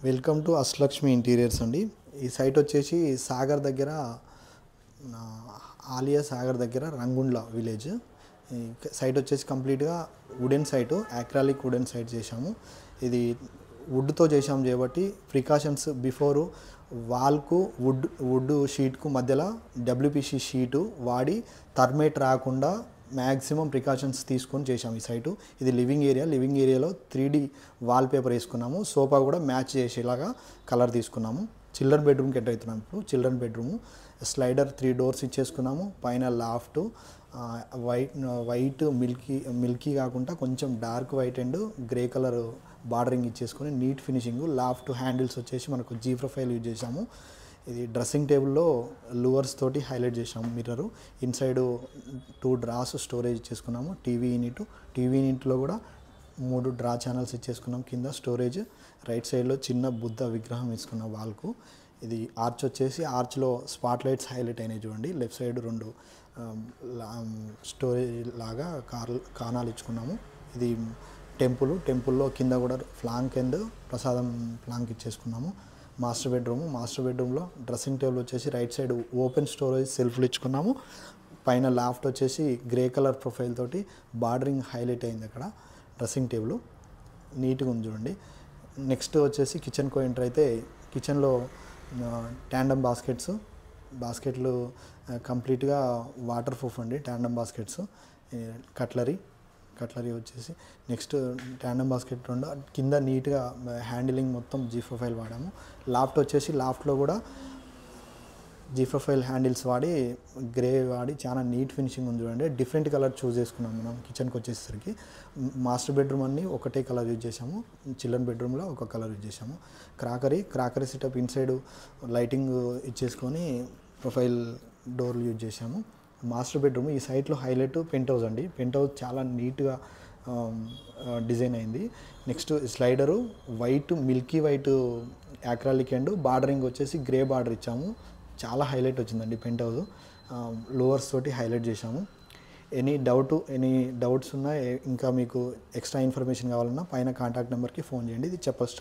Welcome to Ashtalakshmi interiors అండి. ఈ site వచ్చేసి సాగర్ దగ్గర, ఆలియా సాగర్ దగ్గర రంగుండ్ల విలేజ్. ఈ సైట్ వచ్చేసి కంప్లీట్గా wooden site, acrylic wooden site చేశాము. ఇది వుడ్తో చేశాము కాబట్టి ప్రికాషన్స్ బిఫోరు వాల్కు వుడ్ షీట్కు మధ్యలో డబ్ల్యూపీసీ షీటు వాడి టర్మేట్ రాకుండా మ్యాక్సిమం ప్రికాషన్స్ తీసుకొని చేసాము ఈ సైటు. ఇది లివింగ్ ఏరియాలో 3D వాల్ పేపర్ వేసుకున్నాము. సోఫా కూడా మ్యాచ్ చేసేలాగా కలర్ తీసుకున్నాము. చిల్డ్రన్ బెడ్రూమ్కి ఎంటర్ అవుతున్నాము. ఇప్పుడు చిల్డ్రన్ బెడ్రూము స్లైడర్ 3 డోర్స్ ఇచ్చేసుకున్నాము. పైన లాఫ్ట్ వైట్ మిల్కీ కాకుండా కొంచెం dark white and grey colour bordering ఇచ్చేసుకొని నీట్ ఫినిషింగ్. లాఫ్ట్ హ్యాండిల్స్ వచ్చేసి మనకు జీ ప్రొఫైల్ యూజ్ చేసాము. ఇది డ్రెస్సింగ్ టేబుల్లో లూవర్స్ తోటి హైలైట్ చేసాము. మిర్రరు ఇన్సైడ్ 2 డ్రాస్ స్టోరేజ్ ఇచ్చేసుకున్నాము. టీవీ యూనిట్లో కూడా 3 డ్రా ఛానల్స్ ఇచ్చేసుకున్నాం. కింద స్టోరేజ్. రైట్ సైడ్లో చిన్న బుద్ధ విగ్రహం వేసుకున్నాం వాల్కు. ఇది ఆర్చ్ వచ్చేసి ఆర్చ్లో స్పాట్ లైట్స్ హైలైట్ అయినాయి చూడండి. లెఫ్ట్ సైడ్ 2 స్టోరేజ్ లాగా కానాలు ఇచ్చుకున్నాము. ఇది టెంపుల్లో కింద కూడా ఫ్లాంక్ అండ్ ప్రసాదం ఫ్లాంక్ ఇచ్చేసుకున్నాము. మాస్టర్ బెడ్రూమ్లో డ్రెస్సింగ్ టేబుల్ వచ్చేసి రైట్ సైడ్ ఓపెన్ స్టోరేజ్ సెల్ఫ్లు ఇచ్చుకున్నాము. పైన లాఫ్ట్ వచ్చేసి గ్రే కలర్ ప్రొఫైల్ తోటి బార్డరింగ్ హైలైట్ అయింది. అక్కడ డ్రెస్సింగ్ టేబుల్ నీట్గా ఉంది చూడండి. నెక్స్ట్ వచ్చేసి కిచెన్కు ఎంటర్ అయితే కిచెన్లో ట్యాండమ్ బాస్కెట్లు కంప్లీట్గా వాటర్ ప్రూఫ్ అండి. ట్యాండమ్ బాస్కెట్స్, కట్లరీ వచ్చేసి నెక్స్ట్ ట్యాండమ్ బాస్కెట్ 2 కింద నీట్గా హ్యాండిలింగ్ మొత్తం జీ ప్రొఫైల్ వాడాము. లాఫ్ట్లో కూడా జీ ప్రొఫైల్ హ్యాండిల్స్ వాడి గ్రే వాడి చాలా నీట్ ఫినిషింగ్ ఉంది చూడండి. డిఫరెంట్ కలర్ చూస్ చేసుకున్నాం మనం. కిచెన్కి వచ్చేసరికి మాస్టర్ బెడ్రూమ్ అన్ని ఒకటే కలర్ యూజ్ చేసాము. చిల్డ్రన్ బెడ్రూమ్లో ఒక కలర్ యూజ్ చేసాము. క్రాకరీ సెటప్ ఇన్సైడ్ లైటింగ్ ఇచ్చేసుకొని ప్రొఫైల్ డోర్లు యూజ్ చేసాము. మాస్టర్ బెడ్రూమ్ ఈ సైట్లో హైలైట్ పెంట్ హౌస్ అండి. పెంట్ హౌస్ చాలా నీట్గా డిజైన్ అయింది. Next slider milky white acrylic and bordering వచ్చేసి గ్రే బార్డర్ ఇచ్చాము. చాలా హైలైట్ వచ్చిందండి పెంట్ హౌస్. లోవర్స్ తోటి హైలైట్ చేశాము. ఎనీ డౌట్స్ ఉన్నా, ఇంకా మీకు ఎక్స్ట్రా ఇన్ఫర్మేషన్ కావాలన్నా పైన కాంటాక్ట్ నెంబర్కి ఫోన్ చేయండి. ఇది చెప్పొచ్చు.